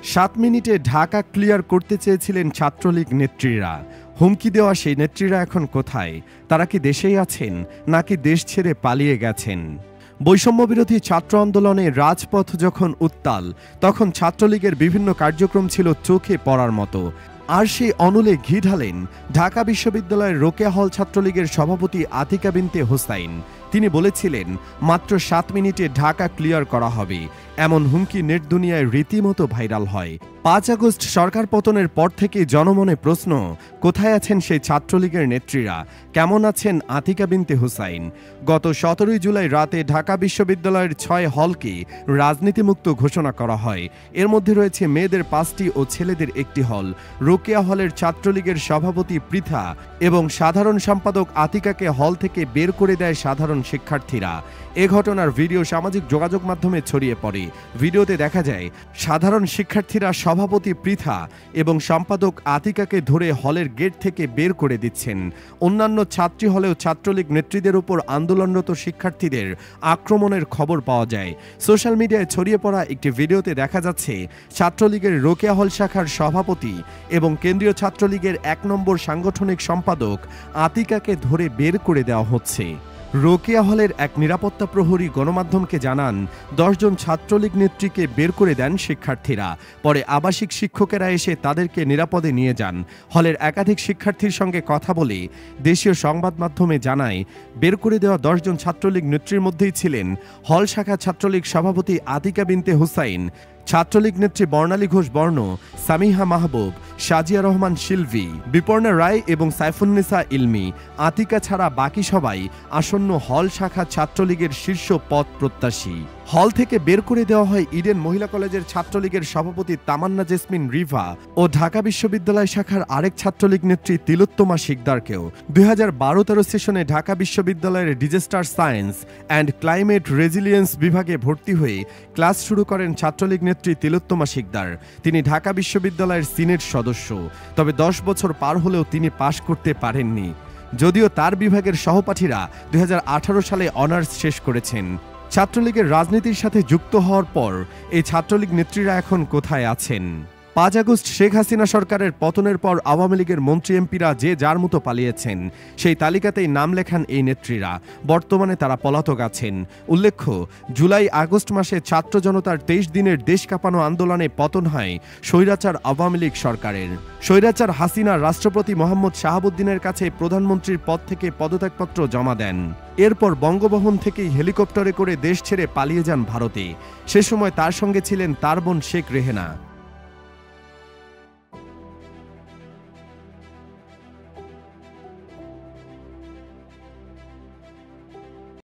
7 মিনিটে ঢাকা ক্লিয়ার করতে চেয়েছিলেন ছাত্রলীগ নেত্রীরা। হুমকি দেওয়া সেই নেত্রীরা এখন কোথায়? তারা কি দেশেই আছেন নাকি দেশ ছেড়ে পালিয়ে গেছেন? বৈষম্যবিরোধী ছাত্র আন্দোলনে রাজপথ যখন উত্তাল, তখন ছাত্রলীগের বিভিন্ন কার্যক্রম ছিল চোখে পড়ার মতো। আর সেই অনলে ঘি ঢালেন ঢাকা বিশ্ববিদ্যালয়ের রোকেয়া হল ছাত্রলীগের সভাপতি আতিকা বিনতে হোসাইন। তিনি বলেছিলেন, মাত্র 7 মিনিটে ঢাকা ক্লিয়ার করা হবে। এমন হুমকি নেট দুনিয়ায় রীতিমতো ভাইরাল হয়। 5 আগস্ট সরকার পতনের পর থেকে জনমনে প্রশ্ন, কোথায় আছেন সেই ছাত্রলীগের নেত্রীরা? কেমন আছেন আতিকা বিনতে হোসাইন? গত 17 জুলাই রাতে ঢাকা বিশ্ববিদ্যালয়ের 6 হলকে রাজনীতিমুক্ত ঘোষণা করা হয়। এর মধ্যে রয়েছে মেয়েদের 5টি ও ছেলেদের 1টি হল। রোকেয়া হলের ছাত্রলীগের সভাপতি পৃথা এবং সাধারণ সম্পাদক আতিকাকে হল থেকে বের করে দেয় সাধারণ শিক্ষার্থীরা। এ ঘটনার ভিডিও সামাজিক যোগাযোগ মাধ্যমে ছড়িয়ে পড়ে। ভিডিওতে দেখা যায় সাধারণ শিক্ষার্থীরা সভাপতি পৃথা এবং সম্পাদক আতিকাকে ধরে হলের গেট থেকে বের করে দিচ্ছেন। অন্যান্য ছাত্রী হলেও ছাত্রলীগ নেত্রীদের উপর আন্দোলনরত শিক্ষার্থীদের আক্রমণের খবর পাওয়া যায়। সোশ্যাল মিডিয়ায় ছড়িয়ে পড়া একটি ভিডিওতে দেখা যাচ্ছে ছাত্রলীগের রোকেয়া হল শাখার সভাপতি এবং কেন্দ্রীয় ছাত্রলীগের 1 নম্বর সাংগঠনিক সম্পাদক আতিকাকে ধরে বের করে দেওয়া হচ্ছে। রোকেয়া হলের এক নিরাপত্তা প্রহরী গণমাধ্যমকে জানান, 10 জন ছাত্রলীগ নেত্রীকে বের করে দেন শিক্ষার্থীরা। পরে আবাসিক শিক্ষকেরা এসে তাদেরকে নিরাপদে নিয়ে যান। হলের একাধিক শিক্ষার্থীর সঙ্গে কথা বলে দেশীয় সংবাদ মাধ্যমে জানায়, বের করে দেওয়া 10 জন ছাত্রলীগ নেত্রীর মধ্যেই ছিলেন হল শাখা ছাত্রলীগ সভাপতি আতিকা বিনতে হোসাইন, ছাত্রলীগ নেত্রী বর্ণালী ঘোষ বর্ণ, সামিহা মাহবুব, সাজিয়া রহমান শিলভি, বিপর্ণা রায় এবং সাইফুন্নিসা ইলমি। আতিকা ছাড়া বাকি সবাই আসন্ন হল শাখা ছাত্রলীগের শীর্ষ পদ প্রত্যাশী। হল থেকে বের করে দেওয়া হয় ইডেন মহিলা কলেজের ছাত্রলীগের সভাপতি তামান্না জেসমিন রিভা ও ঢাকা বিশ্ববিদ্যালয় শাখার আরেক ছাত্রলীগ নেত্রী তিলোত্তমা শিকদারকেও। 2012-13 সেশনে ঢাকা বিশ্ববিদ্যালয়ের disaster science and climate resilience বিভাগে ভর্তি হয়ে ক্লাস শুরু করেন ছাত্রলীগ নেত্রী তিলোত্তমা শিকদার। তিনি ঢাকা বিশ্ববিদ্যালয়ের সিনেট সদস্য। তবে 10 বছর পার হলেও তিনি পাশ করতে পারেননি, যদিও তার বিভাগের সহপাঠীরা 2018 সালে অনার্স শেষ করেছেন। ছাত্রলীগের রাজনীতির সাথে যুক্ত হওয়ার পর এই ছাত্রলীগ নেত্রীরা এখন কোথায় আছেন? 5 আগস্ট শেখ হাসিনা সরকারের পতনের পর আওয়ামী লীগের মন্ত্রী এমপিরা যে যার মতো পালিয়েছেন, সেই তালিকাতেই নাম লেখান এই নেত্রীরা। বর্তমানে তারা পলাতক আছেন। উল্লেখ্য, জুলাই আগস্ট মাসে ছাত্র জনতার 23 দিনের দেশ কাঁপানো আন্দোলনে পতন হয় স্বৈরাচার আওয়ামী লীগ সরকারের। স্বৈরাচার হাসিনা রাষ্ট্রপতি মোহাম্মদ শাহাবুদ্দিনের কাছে প্রধানমন্ত্রীর পদ থেকে পদত্যাগপত্র জমা দেন। এরপর বঙ্গভবন থেকেই হেলিকপ্টারে করে দেশ ছেড়ে পালিয়ে যান ভারতে। সে সময় তার সঙ্গে ছিলেন তার বোন শেখ রেহেনা।